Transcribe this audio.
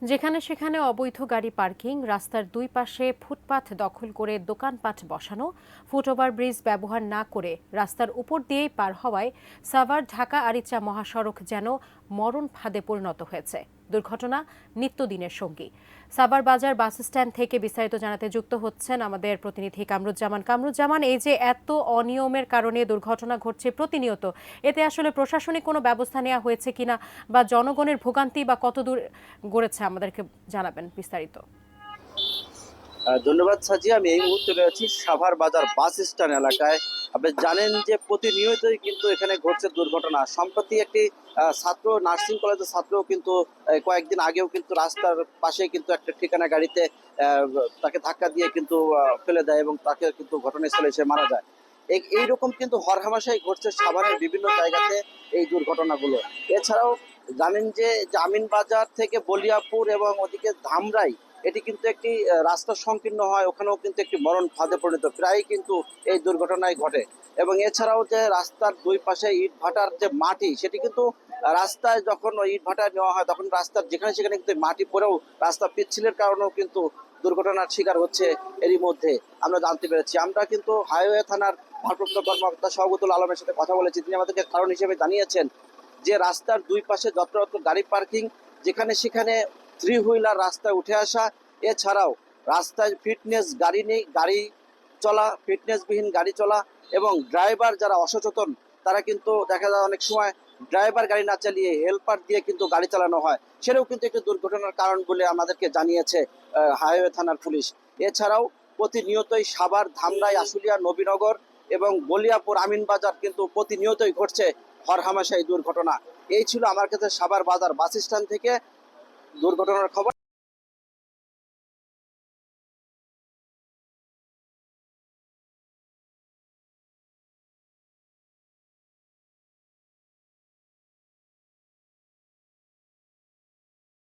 যেখানে সেখানে অবৈধ গাড়ি পার্কিং, রাস্তার দুই পাশে ফুটপাত দখল করে দোকানপাট বসানো, ফুটওভার ব্রিজ ব্যবহার না করে রাস্তার উপর দিয়েই পার হওয়ায় সাভার ঢাকা আরিচা মহাসড়ক যেন মরণ ফাঁদে পরিণত হয়েছে। দুর্ঘটনা নিত্যদিনের সঙ্গী। সাভার বাজার বাস স্ট্যান্ড থেকে বিস্তারিত জানাতে যুক্ত হচ্ছেন আমাদের প্রতিনিধি কামরুজ্জামান। এই যে এত অনিয়মের কারণে দুর্ঘটনা ঘটছে প্রতিনিয়ত, এতে আসলে প্রশাসনিক কোনো ব্যবস্থা নেওয়া হয়েছে কিনা বা জনগণের ভোগান্তি বা কতদূর গড়েছে আমাদেরকে জানাবেন বিস্তারিত। ধন্যবাদ সাজিয়া। আমি এই মুহূর্তে রয়েছি সাভার বাজার বাস স্ট্যান্ড এলাকায়। আপনি জানেন যে প্রতিনিয়তই কিন্তু এখানে ঘটছে দুর্ঘটনা। সম্প্রতি একটি ছাত্র, নার্সিং কলেজের ছাত্রও কিন্তু কয়েকদিন আগেও কিন্তু রাস্তার পাশে কিন্তু একটা ঠিকানা গাড়িতে তাকে ধাক্কা দিয়ে কিন্তু ফেলে দেয় এবং তাকে কিন্তু ঘটনাস্থলে এসে মারা যায়। এইরকম কিন্তু হরহামেশাই ঘটছে সাভারের বিভিন্ন জায়গাতে এই দুর্ঘটনাগুলো। এছাড়াও জানেন যে জামিন বাজার থেকে বলিয়াপুর এবং ওদিকে ধামরাই, এটি কিন্তু একটি রাস্তা সংকীর্ণ হয়, ওখানেও কিন্তু একটি মরণ ফাঁদে পরিণত প্রায়ই কিন্তু এই দুর্ঘটনায় ঘটে। এবং এছাড়াও যে রাস্তার দুই পাশে ইট ভাটার যে মাটি, সেটি কিন্তু রাস্তায় যখন ওই ইট ভাটা নেওয়া হয় তখন রাস্তার যেখানে সেখানে কিন্তু মাটি পড়েও রাস্তা পিচ্ছিলের কারণেও কিন্তু দুর্ঘটনার শিকার হচ্ছে। এরই মধ্যে আমরা জানতে পেরেছি, আমরা কিন্তু হাইওয়ে থানার ভারপ্রাপ্ত কর্মকর্তা শওকতুল আলমের সাথে কথা বলেছি। তিনি আমাদেরকে কারণ হিসেবে জানিয়েছেন যে রাস্তার দুই পাশে যত্রতত্র গাড়ি পার্কিং, যেখানে সেখানে থ্রি হুইলার রাস্তায় উঠে আসা, এছাড়াও রাস্তায় ফিটনেস গাড়ি নেই, গাড়ি চলা, ফিটনেসবিহীন গাড়ি চলা, এবং ড্রাইভার যারা অসচেতন তারা কিন্তু দেখা যায় অনেক সময় ড্রাইভার গাড়ি না চালিয়ে হেল্পার দিয়ে কিন্তু গাড়ি চালানো হয়, সেটাও কিন্তু একটি দুর্ঘটনার কারণ বলে আমাদেরকে জানিয়েছে হাইওয়ে থানার পুলিশ। এছাড়াও প্রতিনিয়তই সাভার, ধামরাই, আশুলিয়া, নবীনগর এবং বলিয়াপুর, আমিনবাজার কিন্তু প্রতিনিয়তই ঘটছে হরহামেশা এই দুর্ঘটনা। এই ছিল আমার কাছে সাভার বাজার বাস স্ট্যান্ড থেকে দুর্ঘটনার খবর।